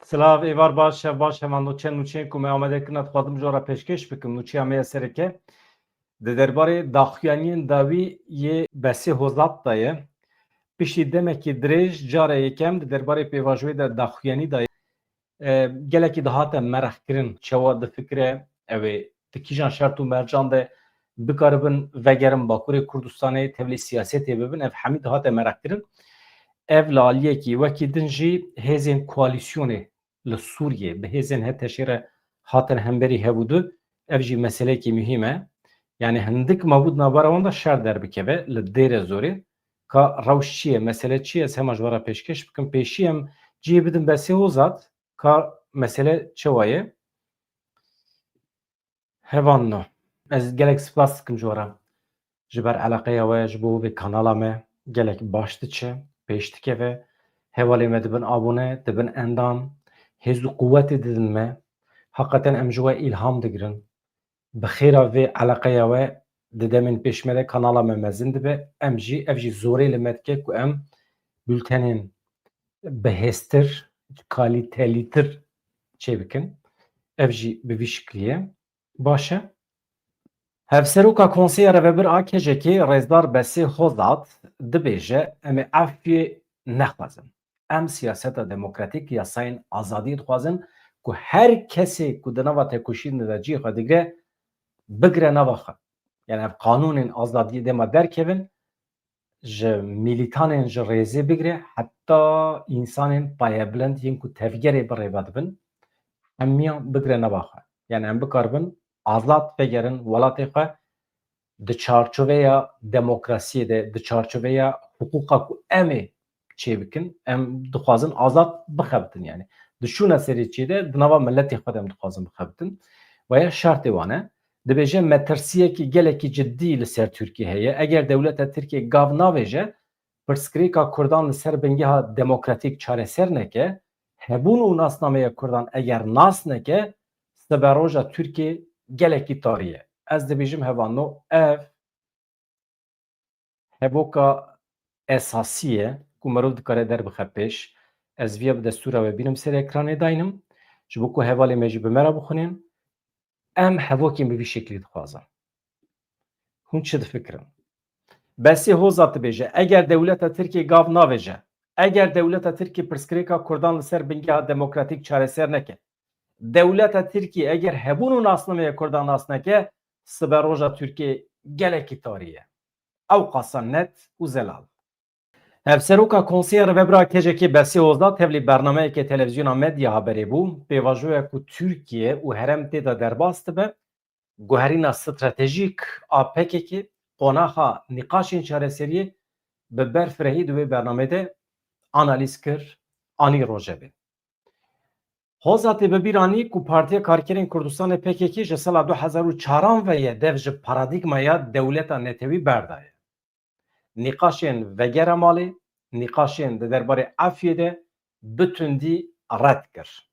Silav êvar baş heman nûçeyên ku me amade kirin dixwazim jara pêşkêş bikim nûçeya me ya sereke di derbarê daxuyaniyên dawî yê Besî Hozat da ye. Piştî demekî dirêj cara yekem di derbarê pêvajoyê de daxuyanî da ye. Gelekî dihate merexkirin çawa difikire ew ê di kîjan şert û mercan de bikaribin vegerin Bakurê Kurdistanê tevlî siyasetê bibin ev hemî dihate merexkirin. Ev li aliyekî wekî din jî hêzên koalîsyonê li Sûriyê bi hêzên HTŞ re hatin hemberî hebûdû. Ev jî meselekî mühîm e. Yani hindik mabûd navbera wan da şer derbikeve li dêre zorê. Ka rewş çi ye, mesele çi ye? Ez hema ji we re pêşkêş bikim. Pêşî em cihê bidin Besî Hozat ka mesele çawa ye? Hevan no. Ez gelek spas dikim ji we re. Ji ber eleqeya we ji bo vê kanala me gelek baş diçe, pêş dikeve. Hevalê me dibin abone, dibin endam, hêz û quwetê didin me. Heqeten em ji we îlham digirin. Bi xêra vê eleqeya we di demên pêş me de kanala me mezin dibe. Em jî ev jî zorê li me dike ku em bültenên bihêztir, kalîtelîtir çê bikin. Ev jî bi vî şiklî ye. Baş e. Hevseroka Konseya Revebir a Kejekê Rêzdar Besî Hozat dibêje em ê afiyê nexwazin. Em siyaseta demokratîk yasayên azadiyê dixwazin ku her kesê ku di nava têkoşînê de cî xwe digre bigire nava xwe. Yani ev qanûnên azadiyê dema derkevin ji mîlîtanên ji rêzê bigire heta însanên payebilind yên ku tevgerê bi rêve dibin hemiyan bigire nava xwe. Yani em bikaribin azad vegerin welatê xwe di çarçoveya demokrasiyê de di çarçoveya hukûqa ku em ê çê bikin em dixwazin azad bixebitin yani. Di şûna serê çê de di nava milletê xwe de em dixwazin bixebitin. Weya şertê wan e. Dibêje metirsiyekî gelekî ciddî li ser Tirkiye heye. Eger dewleta Tirkiye gav navêje pirsgirêka Kurdan li ser bingeha demokratîk çareser neke, hebûn û nasnameya Kurdan eger nas neke, siberoja Tirkiye gelekî tarî ye. Ez dibêjim hevano ev hevoka esasî ye ku mirov dikare derbixe pêş. Ez vêya bi destûra we bînim ser ekranê dayînim ji bo ku hevalê me jî bi me re bixwînin. Em hevokên bi vî şeklî dixwazin. Hûn çi difikirin? Besî Hozat dibêje eger dewleta Tirkiye gav navêje, eger dewleta Tirkiye pirsgirêka Kurdan li ser bingeha demokratîk çareser neke, dewleta Tirkiye eger hebûn û nasnameya Kurdan nas neke, siberoja Tirkiye gelekî tarî ye. Ew qasa net û zelal. Hevseroka Konseya Revebira Kejekê Besî Hozat tevlî bernameyekê televizyona medya haberê bû, pêvajoya ku Tirkiye û herem tê de derbas dibe, guherîna stratejîk a PKK qonaxa nîqaşên çareseriyê bi berfirehî di wê bernamê de analîz kir anî rojevê. Hozatê bibîranî ku Partiya Karkerên Kurdistanê PKK ji sala 2004 ve ye dev ji paradigmaya dewleta netewî berdaye. Nîqaşên vegera malê, nîqaşên di derbarê Efyê de bi tundî red kir.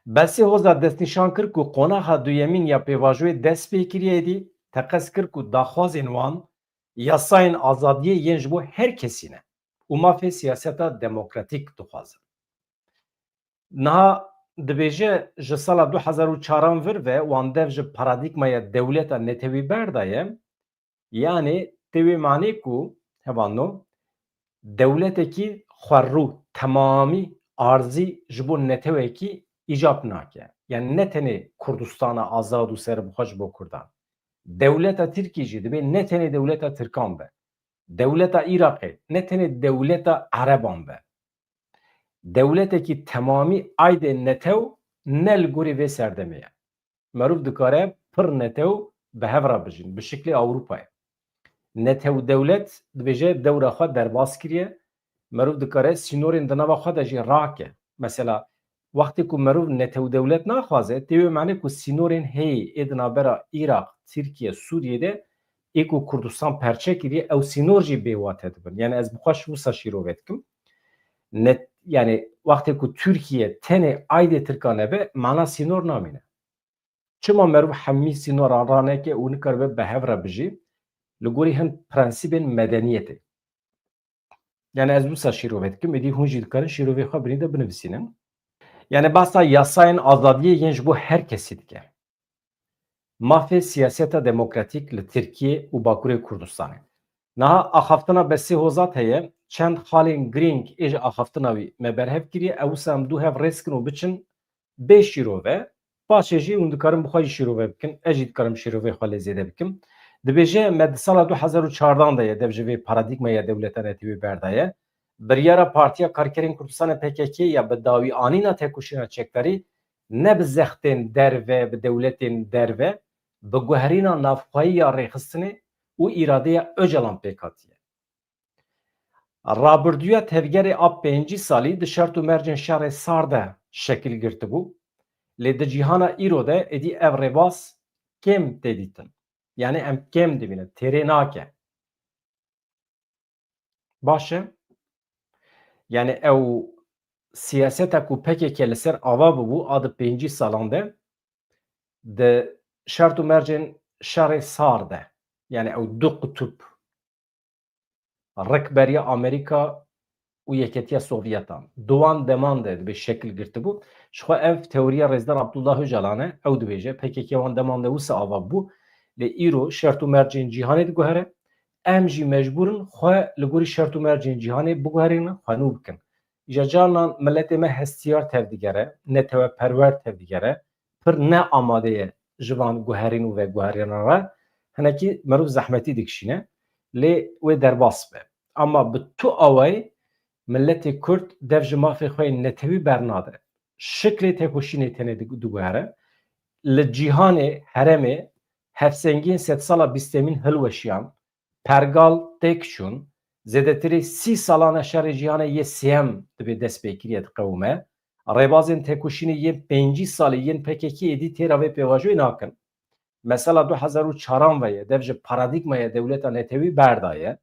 Besî Hozat destnîşan kir ku qonaxa duyemîn ya pêvajoyê dest pê kiriye dî, teqez kir ku daxwazên wan yasayên azadiyê yên ji bo her kesî ne û mafê siyaseta demokratîk dixwazin. Niha dibêje ji sala 2004 vir ve wan dev ji paradigmaya dewleta netewî berdaye, yani tê wê manî ku hevano dewletekî xwerrû temamî arzî ji bo netewekî îcap nake. Yani ne tenê Kurdistana azad û serbixwe ji bo Kurdan. Dewleta Tirkiye jî dibe ne tenê dewleta Tirkan be. Dewleta Iraqê ne tenê dewleta Ereban be. Dewletekî temamî aydê netew ne li gorî vê serdemê ye. Merov dikare pir netew bi hev re bijîn bi şiklê Ewropayê. Netew dewlet dibêje dewra xwe derbas kiriye. Merov dikare sînorên di nava xwe de jî rake. Mesela wextê ku merov netew dewlet naxwaze, tê wê menê ku sînorên heyê ê di navbera Iraq, Tirkiye, Sûriyê de ê ku Kurdistan perçe kiriye ew sînor jî bêwate dibin. Yani ez bi xwe ji wisa şîrove dikim. Yani wextê ku Tirkiye tenê aydê Tirkan hebe, mana sînor namîne. Çima merov hemî sînoran raneke û nikaribe bi hev re bijî li gorî hin prensîbên medeniyetê. Yani ez wisa şîrovê dikim, êdî hûn jî dikarin şîrovê xwe binî de binivîsînin. Yani bahsa yasayên azadiyê yên ji bo her kesî dike. Mafê siyaseta demokratîk li Tirkiye û Bakurê Kurdistanê. Niha axaftina besî hozat heye, çend xalên girîng ê ji axaftina wî me berhev kiriye, ew wisa em du hev rêz kin û biçin bê şîrove, paşê jî hûn dikarin bi xwe jî şîrove bikin, ez jî dikarim şîrovê xwe lê zêde bikim. Dibêje me di sala 2014 de ye dev ji vê paradigmaya dewleta netî berdaye, biryara Partiya Karkerên Kurdistanê PKK ya bi dawî anîna têkoşîna çekdarî ne bi zextên derve bi dewletên derve bi guherîna navxweyiya rêxistinê û îradeya Öcalan pêk hatiye. Rabirduya tevgerê a pêncî salî di şert û mercên şerê Sar de şekil girtibû, lê di cîhana îro de êdî ev rêbas kêm tê dîtin. Yani em kêm dibînin, têrê nake. Baş e? Yani ew siyaseta ku PKK li ser ava bibû a di pêncî salan de di şert û mercên şerê Sar de, yani ew du qutub rikberiya Amerîka û Yeketiya Sovyetan duwan deman de dibe şekil girtibû. Ji xwe ev teoriya Rêzdar Abdullah Öcalan e, ew dibêje PKK wan deman de wisa ava bû, lê îro şert û mercên cîhanê diguhere, em jî mecbûrin xwe li gorî şert û mercên cîhanê biguherînin, xwenû bikin. Ji canan milletê me hestiyar tev digere, netewperwer tev digere, pir ne amade ye ji van guherîn û veguherîna re, hinekî mirov zehmetî dikişîne, lê wê derbas be. Ama bi tu awayî milletê Kurd dev ji mafê xwe netewî bernade. Şiklê têkoşînê tenê diguhere, li cîhanê herêmê hevsengiyên sedsala bîstemîn hilweşiyan, pergal têk çûn, zêdetirî 30 salana şerê cîhanê yê sêyem dibe destpêkiriye diqewime, rêbazên têkoşînê yên pêncî salî yên PKK êdî têra vê pêvajoyê nakin. Mesela 2004 ve ye dev ji paradigmaya dewleta netewî berdaye.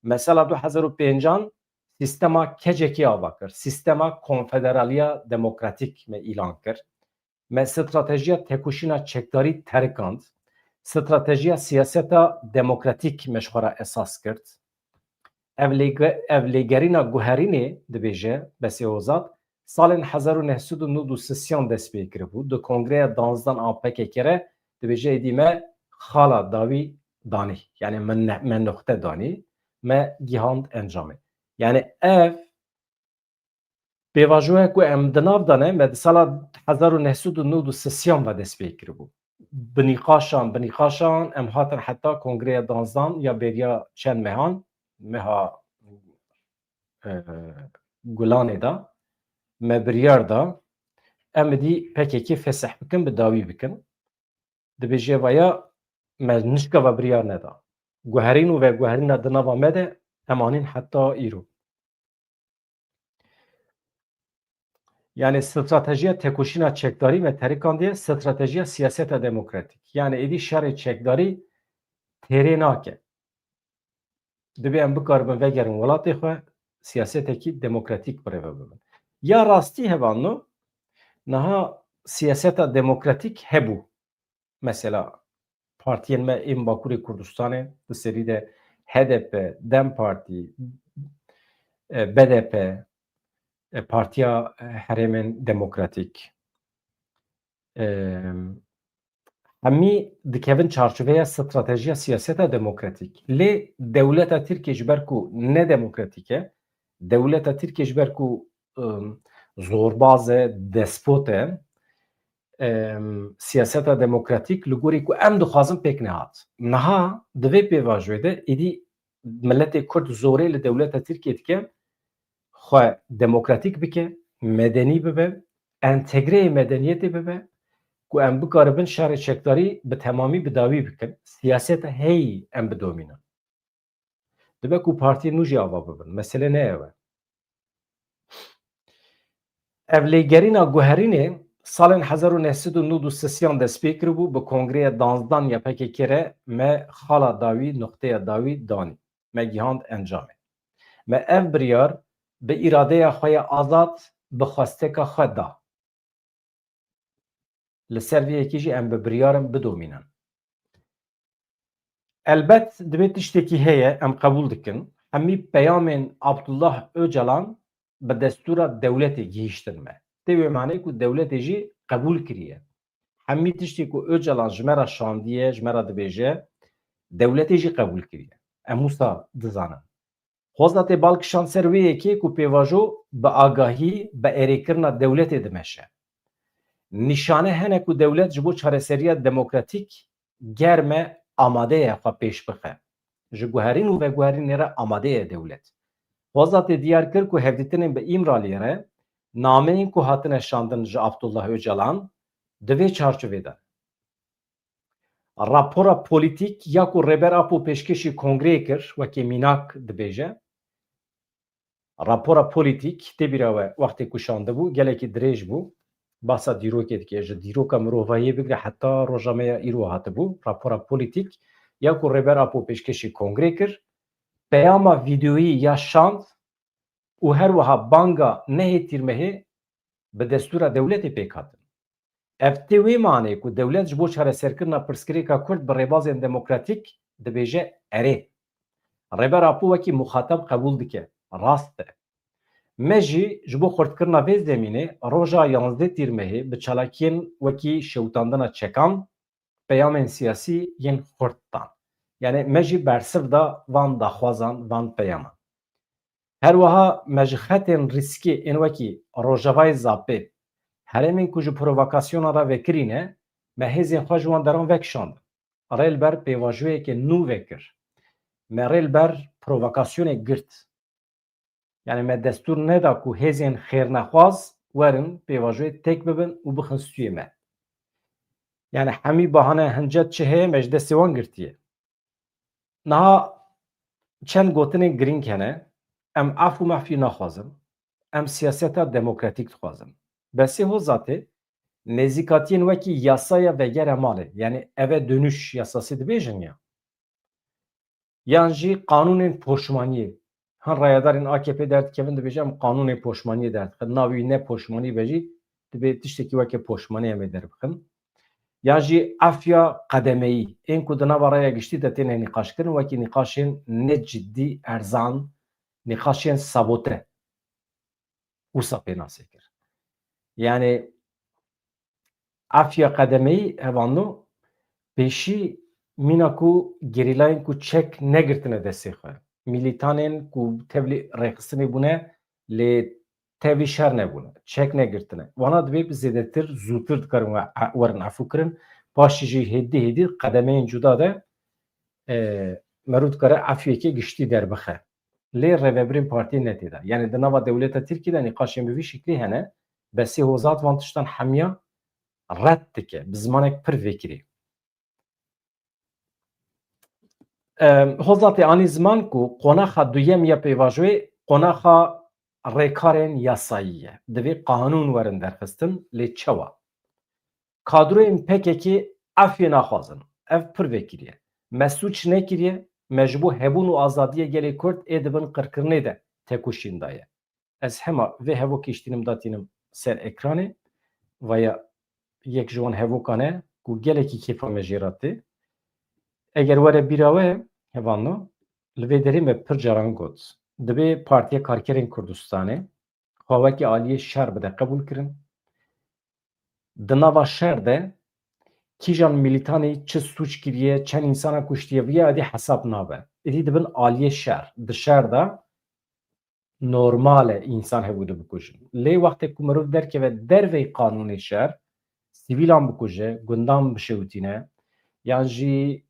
Mesela 2005 sistema kecekî ava kir. Sistema konfederaliya demokratîk me îlan kir. Me stratejiya têkoşîna çekdarî terikand. Stratejiya siyaseta demokratîk me ji xwe re esas kirt. Ev lêgerîna guherînê dibêje besê hozat salên 1993 dest pê kiribû di kongreya 12 a PKK re dibêje êdî me xala dawî danî, yani me noxte danî, me gihand encamê. Yani ev pêvajoya ku em di nav dane me di sala 1993 ve dest pê kiribû. Binîqaşan em hatin heta kongreya 12 ya bêriya çend mehan, meha Gulanê da me biryar da em êdî PKK fesih bikin bi dawî bikin. Dibêje vaya me nişka ve biryar neda. Guherîn û veguherîna di nava me de em anîn heta îro. Yani stratejiya têkoşîna çekdarî ve terîkandiye stratejiya siyaseta demokratîk. Yani êdî şerê çekdarî têrê nake. Dibe em bikaribin vegerin welatê xwe siyasetekî demokratîk birêve bibin. Ya rastî hevanno niha siyaseta demokratîk hebû. Mesela partiyên me ên Bakurê Kurdistanê di serî de HDP, Dem Partî, BDP, Partiya Herêmên Demokratîk hemî dikevin çarçoveya stratejiya siyaseta demokratîk. Lê dewleta Tirkiye ji ber ku nedemokratîk e, dewleta Tirkiye ji ber ku zorbaz e, despot e, siyaseta demokratîk li gorî ku em dixwazin pêk nehat. Niha di vê pêvajoyê de êdî milletê Kurd zorê li dewleta Tirkiye dike xwe demokratîk bike, medenî bibe, entegreyê medeniyetê bibe ku em bikaribin şerê çekdarî bi temamî bi dawî bikin. Siyaseta heyî em bidomînin. Dibe ku partiyên nû jî ava bibin. Mesele ne ew e? Ev lêgerîna guherînê salên 1993 dest pê kiribû bi kongreya 12 ya PKK re me xala dawî noxteya dawî danî. Me gihand encamê. Me ev biryar bi îradeya xwe ya azad bi xwesteka xwe da. Li ser vê yekê jî em bi biryarin bidomînin. Elbet divê tiştekî heye em qebûl dikin. hemî peyamên Abdullah Öcalan bi destûra dewletê gihîştin me. Tê wê manê ku dewletê jî qebûl kiriye. Hemî tiştê ku Öcalan ji me re şandiye, ji me re dibêje, dewletê jî qebûl kiriye. Em wisa dizanin. Xweza tê balkişan ser wê yekê ku pêvajo bi agahî bi êrêkirina dewletê dimeşe. Nîşane hene ku dewlet ji bo çareseriya demokratîk germe amade ye xwe pêş bixe. Ji guherîn û veguherînê re amade ye dewlet. Xweza tê diyar kir ku hevdîtinên bi Îmraliyê re nameyên ku hatine şandin ji Abdullah Öcalan di vê çarçovê de. Rapora polîtîk ya ku rêber apo pêşkêşî kongreyê kir wekî mînak dibêje. Rapora polîtîk tê bîra we wextê ku şandibû gelekî dirêj bû. Basa dîrokê dike ji dîroka mirovahiyê bigire heta rojameya îro hatibû. Rapora polîtîk ya ku rêber apo pêşkêşî kongrê kir, peyama vîdeoyî ya şand û her wiha banga nehê tîrmehê bi destûra dewletê pêk hatin. Ev tê wê manê ku dewlet ji bo çareserkirina pirsgirêka Kurd bi rêbazên demokratîk dibêje erê. Rêber apo wekî muxatab qebûl dike. Rast e. Me jî ji bo xurtkirina vê zemînê roja 11 tîrmehê bi çalakiyên wekî şewitandina çekan peyamên siyasî yên Xurt dan. Yani me jî bersiv da van daxwazan van peyaman. Her wiha me ji xetên rîskê ên wekî Rojavayê Zapê herêmên ku ji provokasyona re vekirîne me hêzên xwe ji wan deran vekişandin. Rêlber pêvajoyekê nû vekir. Me rêlber provokasyonê girt. Yani me destûr neda ku hêzên xêrnexwaz werin pêvajoyê têk bibin û bixin stûyê me. Yani hemî bahane hincet çi heye me ji destê wan girtiye. Niha çend gotinên girîng hene, em af û mefî naxwazin, em siyaseta demokratîk dixwazin. Besê hozatê nêzîkatiyên wekî yasaya vegera malê, yani eve dönüş yasası dibêjin ya. Yan jî qanûnên poşmaniyê. Han rayadarên AKP derdikevin dibêje em qanûnê poşmaniyê derdixin. Navê wî ne poşmanî be jî dibê tiştekî weke poşmanî em ê derbixin. Ya jî afya qedemeyî ên ku di nava raya giştî de têne nîqaşkirin wekî nîqaşên ne ciddî erzan, nîqaşên sabote wisa pê nasê kir. Yani afya qedemeyî hevano pêşî mîna ku gerîlayên ku çek negirtine destê xwe. Mîlîtanên ku tevlî rêxistinê bûne lê tevlî şer nebûne. Çek negirtine. Wana dibê bi zêdetir zûtir dikarin werin efû kirin. Paşî jî hêdî hêdî qedemeyên cuda de merû dikare efyekê giştî derbixe. Lê rêvebirên partiyê netê de. Yani di nava dewleta Tirkiyê de nîqaşên bi vî şiklî hene. Besê hozat van tiştan hemiya red dike. Bi zimanek pir vekirî. Hozatê anî ziman ku qonaxa duyem ya pêvajoyê qonaxa rêkarên yasayî ye. Divê qanûn werin derxistin lê çawa? Kadroyên PKK efê naxwazin. Ev pir vekirî ye. Me sûç nekiriye, me ji bo hebûn û azadiyê gelê Kurd ê dibin qirkirinê de tekoşîn daye. Ez hema vê hevokêiştînim datînim ser ekranê veya yek ji wan hevokan e ku gelekî kêfa me jê ratê. Eger were bîra we hevano li vê derê me pir caran got. Divê Partiya Karkerên Kurdistanê xwewekî aliyê şer bide qebûl kirin. Di nava şer de kîjan mîlîtanê çi sûç kiriye, çend însana kuştiye vî adî hesab nabe. Êdî dibin aliyê şer. Di şer de normal e însan hebû de bikujin. Lê wextê ku mirov derkeve dervê qanûnê şer, sivîlan bikuje, gundan bişewitîne, yan jî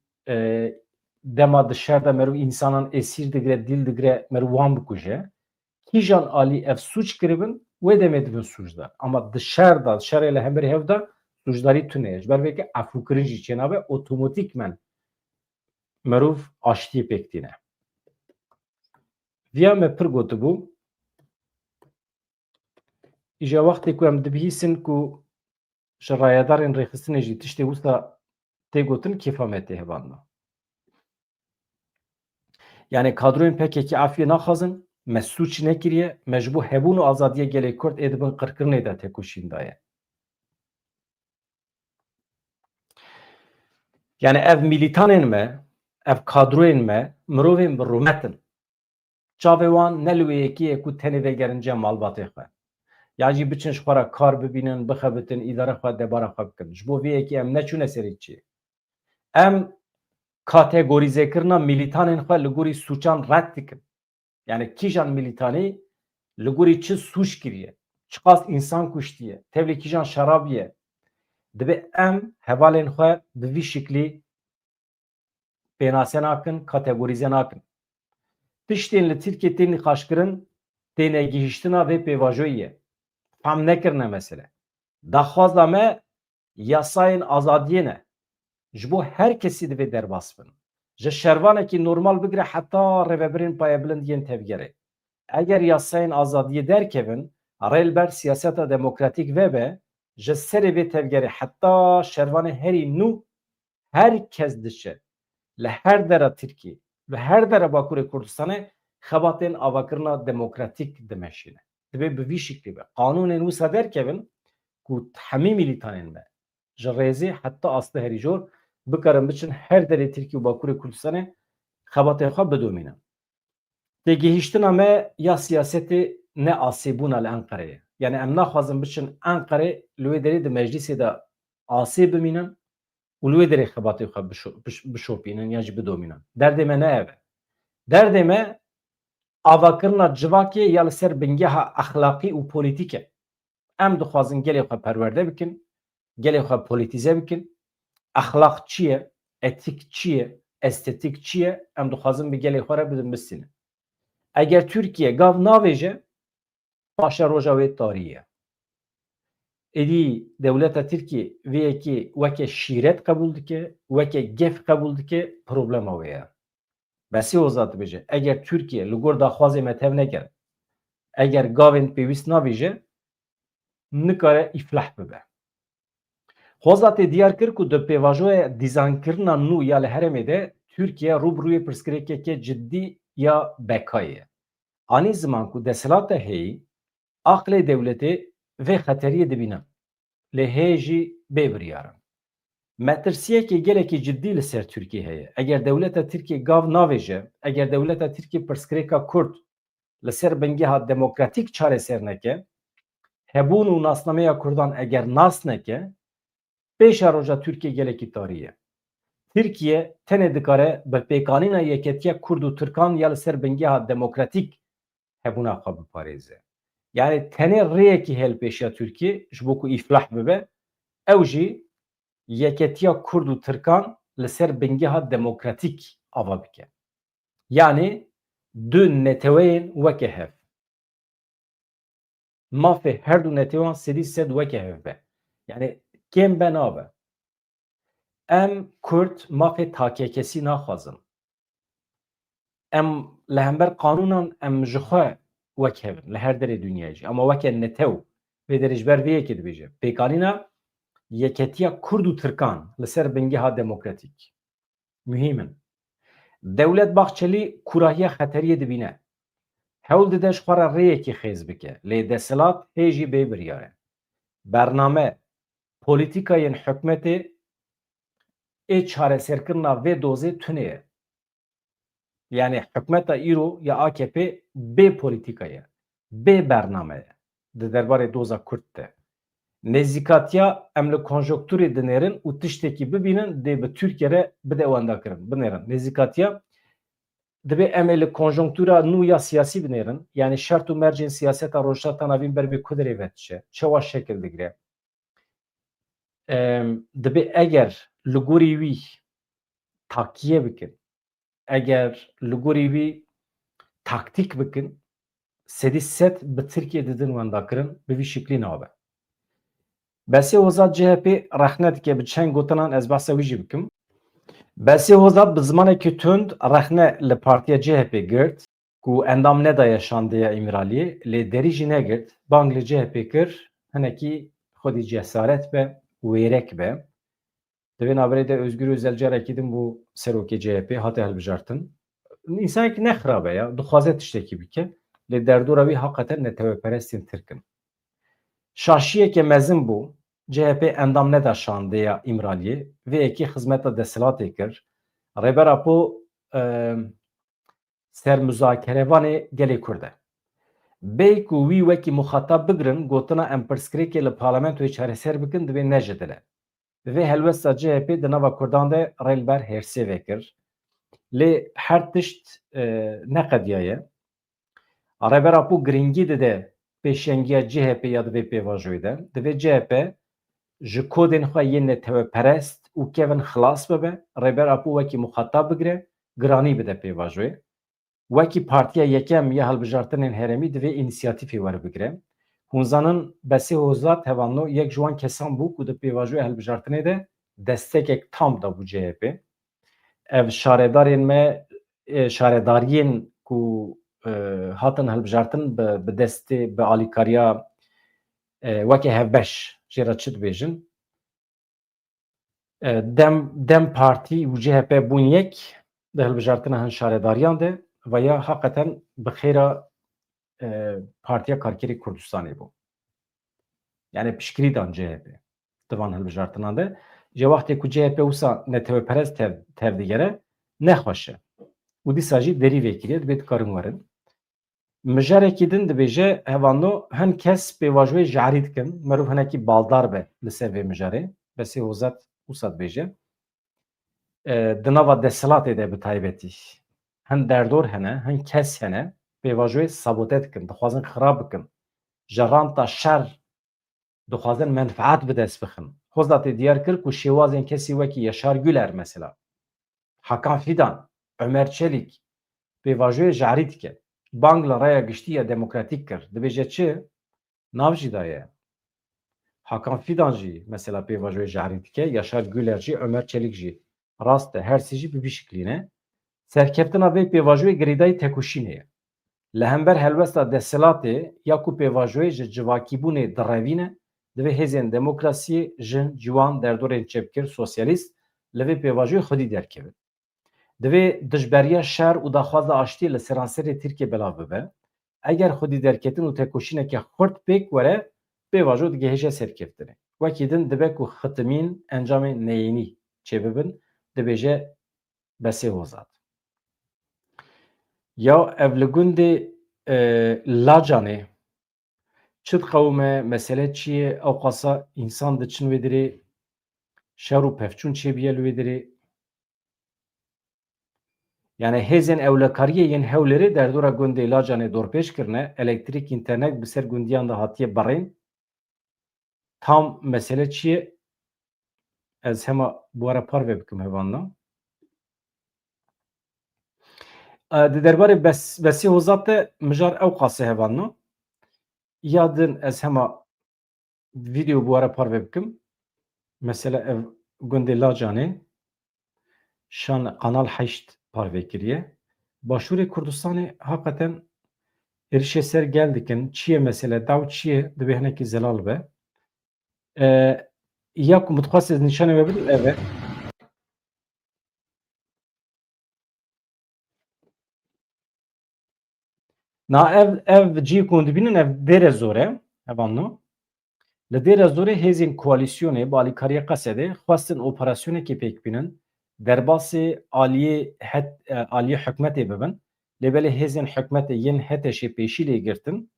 dema di şer de merov însanan esîr digire, dîl digire, merov wan bikuje. Kîjan alî ev sûç kiribin, wê demê dibin sûcdar. Ama di şer da, şerê li hemberî hev da sûcdarî tune ye. Ji ber vêkê efûkirin jî çênabe otomotîkmen merov aştiyê pêk tîne. Viya me pir gotibû, îja wextê ku em dibihîsin ku ji rayedarên rêxistinê jî tiştê wisa tê gotin kêfa me tê hevanda. Yani kadroyên PKK afiyê naxwazin, me sûç nekiriye, me ji bo hebûn û azadiyê gelê Kurd ê dibin qirkirinê de tekoşîn daye. Yani ev mîlîtanên me, ev kadroyên me mirovên bi rûmetin. çavê wan ne li wê yekî ku tenê vegerince malbatê xwe ya jî biçin ji xwe re kar bibînin bixebitin îdare xwe debara xwe bikin ji bo vê yekî em neçûne serê çi em kategorîzekirina mîlîtanên xwe li gorî sûçan red dikin yani kîjan mîlîtanî li gorî çi sûç kiriye çi qas însan kuştiye tevlî kîjan şerabiye dibe em hevalên xwe bi vî şiklî pênase nakin kategorîze nakin tiştên li Tirkiye tên nîqaşkirin têne gihîştina vê pêvajoyî ye fam nekirine mesele daxwaza me yasayên azadiyê ne ji bo her kesî divê derbas bin ji şervanekî normal bigire heta rêveberên payebilind yên tevgerê eger yasayên azadiyê derkevin rê li ber siyaseta demokratîk vebe ji serê vê tevgerê heta şervanê herî nû herkes diçe li her dera Tirkiye li her dera Bakurê Kurdistanê xebatên avakirina demokratîk dimeşîne dibe bi vî şiklî be qanûnên wisa derkevin ku hemî mîlîtanên me ji rêzê heta asta herî jor bikarin biçin her derê Tirkiye û Bakurê Kurdistanê xebatên xwe bidomînin têgihîştina me ya siyasetê ne asêbûna li Enqereyê yani em naxwazin biçin Enqerê li wê derê di meclîsê de asê bimînin û li wê derê xebatê xwe bişopînin ya jî bidomînin derdê me ne ev e derdê me avakirina civakê ya li ser bingeha exlaqî û polîtîk e em dixwazin gelê xwe perwerde bikin gelê xwe polîtîze bikin exlaq çi ye etîk çi ye estetîk çi ye em dixwazin bi gelê xwe re bidin bistînin eger Tirkiye gav navêje paşa roja wê tarî ye êdî dewleta Tirkiye vê yekê weke şîret qebûl dike weke gef qebûl dike problema wê ye besî hoza dibêje eger Tirkiye li gor daxwazê me tev negere eger gavên pêwîst navêje nikare îflah bibe hoza tê diyar kir ku di pêvajoya dîzankirina nû ya li herêmê de Tirkiye rûbirûyê pirsgirêkeke ciddî ya bekayê ye anî ziman ku desthilata heyî aqlê dewletê vê xeteriyê dibînin lê hê jî bê biryarin metirsiyekê gelekî ciddî li ser Tirkiye heye eger dewleta Tirkiye gav navêje eger dewleta Tirkiye pirsgirêka Kurd li ser bingeha demokratîk çareser neke hebûn û nasnameya Kurdan eger nas neke pêşa roja Tirkiye gelekî tarî ye Tirkiye tenê dikare bi pêkanîna yeketiya Kurd û Tirkan ya li ser bingeha demokratîk hebûna xwe biparêze yani tenê rêyekî helpêşiya Tirkiye ji bo ku îflah bibe ew jî yeketiya Kurd û Tirkan li ser bingeha demokratîk ava bike yani du neteweyên weke hev mafê her du netewên sedî sed weke hev be yani kêm be nabe em Kurd mafê takekesî naxwazin em li hember qanûnan em ji xwe wek hevin li her derê dunyayê jî ama weke netew vê derê ji ber vê yekê dibêje pêkanîna yeketiya Kurd û Tirkan li ser bingeha demokratîk mühîm in dewlet Baxçelî kurahiya xeteriyê dibîne hewl dide ji xwe re rêyekî xêz bike lê desthilat hê jî bê biryar e bername polîtîkayên hikûmetê ê çareserkirina vê dozê tune ye yani hikûmeta îro ya AKP bê polîtîka ye bê bername ye di derbarê doza Kurd de nêzîkatiya em li konjonktûrê dinêrin û tiştekî bibînin dê bi Tirkiye re bide wendakirin binêrin nêzîkatiya dibe em ê li konjonktûra nû ya siyasî binêrin yani şert û mercên siyaseta rojhilata navîn ber vê ku derê ve diçe çawa şekil digire dibe eger li gorî wî takiye bikin eger li gorî wî taktîk bikin sedî sed bi Tirkiye didin wendakirin bi vî şiklî nabe besê hoza CHP rexne dike bi çend gotinan ez behsa wî jî bikim besê hoza bi zimanekî tund rexne li partiya CHP girt ku endam nedaye şandeya Îmiraliyê lê derî jî negirt bang li CHP kir hinekî xwedî cesaret be wêrek be di vê naberê de Özgür Özel carekî din bû serokê CHP hate hilbijartin însanekî nexirabe ya dixwaze tiştekî bike lê derdora wî heqeten netewperestên Tirk in şaşiyeke mezin bû CHP endam neda şandeya Îmiraliyê vê yekê xizmeta desthilatê kir rêbera po ser müzakerevanê gelê Kurd e. Bê ku wî wekî muxatab bigirin gotina em pirsgirêkê li parlamentoyê çareser bikin divê nejedile. Bi vê helwesta CHP di nava Kurdan de rê li ber hêrsêvê kir. Lê her tişt neqediya ye. Rêbera ku giringî dide pêşengiya CHP ya divê pêvajoyê de. Divê CHP ji kodên xwe yên netewperest û kevin xilas bibe, rêbera ku wekî muxatab bigire, giranî bide pêvajoyê. Wekî Partiya Yekem ya Hilbijartinên Herêmî divê înîsyatîfê werbigire. Hûn zanin Besî Hozat Hevanlo yek ji wan kesan bû ku di pêvajoya hilbijartinê de destekek tam da bû CHP. Ev şaredarên me şaredariyên ku hatin hilbijartin bi destê bi alîkariya wekî hevbeş jê re çi dibêjin. Dem Partî û CHP bûn yek di hilbijartina hin şaredariyan de veya hakikaten bi xêra Partiya Karkerê Kurdistanê bû. Yani piştgirî dan CHP divan hilbijartinan de. Ji wextê ku CHP wisa netewperest tev digere nexweş e. û dîsa jî derî vê kiriye dibê dikarin werin. Mijarekî din dibêje hevanno hin kes pêvajoyê ji erî dikin, mirov hinekî baldar be li ser vê mijarê. Besî Hozat wisa dibêje. Di nava desthilatê de bi taybetî hin derdor hene, hin kes hene, pêvajoyê sabote dikin, dixwazin xirab bikin. Ji ranta şer dixwazin menfaet bi dest bixin. Hozatê diyar kir ku şêwazên kesî wekî Yaşar Güler mesela, Hakan Fidan, Ömer Çelik pêvajoyê ji erî dike. Bang li Raya Giştî Demokratîk kir. Dibêje çi? Nav jî daye. Hakan Fidan jî mesela pêvajoyê ji erî dike, Yaşar Güler jî, Ömer Çelik jî. Rast e, her sî jî bi vî şiklî ne. Serkeftina vê pêvajoyê girêdayî tekuşînê ye. Li hember helwesta desthilatê ya ku pêvajoyê ji civakîbûnê direvîne, divê hêzên demokrasiyê jin ciwan derdorên çepkir sosyalîst li vê pêvajoyê xwedî derkevin. Divê dijberiya şer û daxwaza aştiyê li seranserê Tirkiye belav bibe. Eger xwedî derketin û tekoşîneke xurt pêk were, pêvajo digihêje serkeftinê. Wekî din dibe ku xitimîn encamên neyênî çêbibin, dibêje Besî Hozat. Ya ev li gundê Lacanê çi diqewime, mesele çi ye, ew qasa însan diçin wê dirê, şer û pevçûn çêbiye li wê dirê. Yani hêzên ewlekariyê yên Hewlêrê derdora gundê Lacanê dorpêş kirine, elektrîk, înternet bi ser gundiyan de hatiye birîn. Tam mesele çi ye? Ez hema bu ara parve bikim hevanla. Di derbarê Besî Hozat de mijar ew qase hevanla. Ya din ez hema video bu ara parve bikim. Mesela ev gundê Lacanê şan Kanal 8 parve kiriye. Başûrê Kurdistanê hakikaten êrişê ser gel dikin. Çi ye mesele, daw çi ye, dibe hinekî zelal be. Ya ku mitxwast ez nîşanê we bidim, ev e. Na ev cî ku hûn dibînin ev dêre zor e, evanno. Li dêre zorê hêzên koalîsyonê bi alîkariya Qesedê xwestin operasyonekê pêk bînin, derbasê aliyê hikûmetê bibin, lêbelê hêzên hikûmetê yên Heteşê pêşî lê girtin,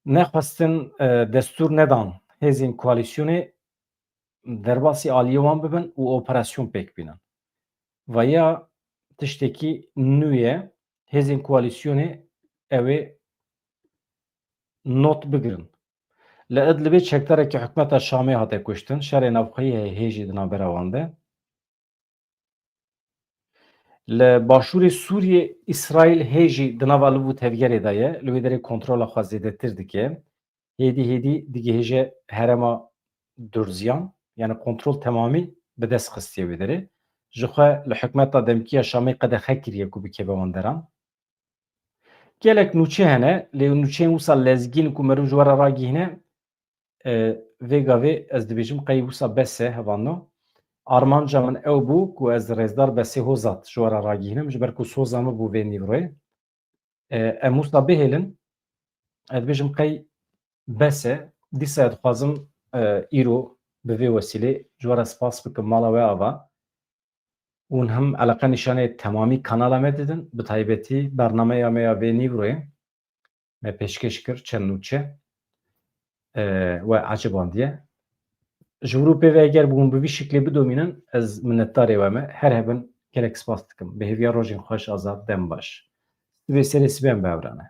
nexwestin destûr nedan hêzên koalîsyonê derbasê aliyê wan bibin û operasyon pêk bînin. Veya tiştekî nû ye, hêzên koalîsyonê ew ê not bigirin. Li Idlibê çekdarekî hikûmeta Şamê hate kuştin, şerê navxeyî heye hêjî di navbera wan de. Li başûrê Sûriyê İsraîl hêjî di nava liv û tevgerê de ye, li wê derê kontrola xwe zêdetir dike. Hêdî digihêje herêma Durziyan, yani kontrol temamî bi dest xistiye wê derê. Ji xwe li hikûmeta demkî ya Şamê qedexe kiriye ku bikeve wan deran. Gelek nûçe hene, lê nûçeyên wisa lezgîn ku mirov ji we re ragihîne, vê gavê ez dibêjim qey wisa bes e hevanno. Armanca min ew bû ku ez rêzdar Besî Hozat ji we re ragihînim ji ber ku soza min bû vê nîvroyê. Em wisa bihêlin, ez dibêjim qey bes e. Dîsa ez dixwazim îro bi vê wesilê ji we re spas bikim mala we ava. û him eleqa nîşanê temamî kanala me didin, bi taybetî bernameya me ya vê nîvroyê me pêşkêş kir çend û çi we ecibandiye. Ji wir û pêve eger bûn bi vî şiklê bidomînin, ez minnetdarê we me. Her hebin gelek spas dikim. Bi hêviya rojên xweş, azad, dem baş. Divê serê sibên be evrenê.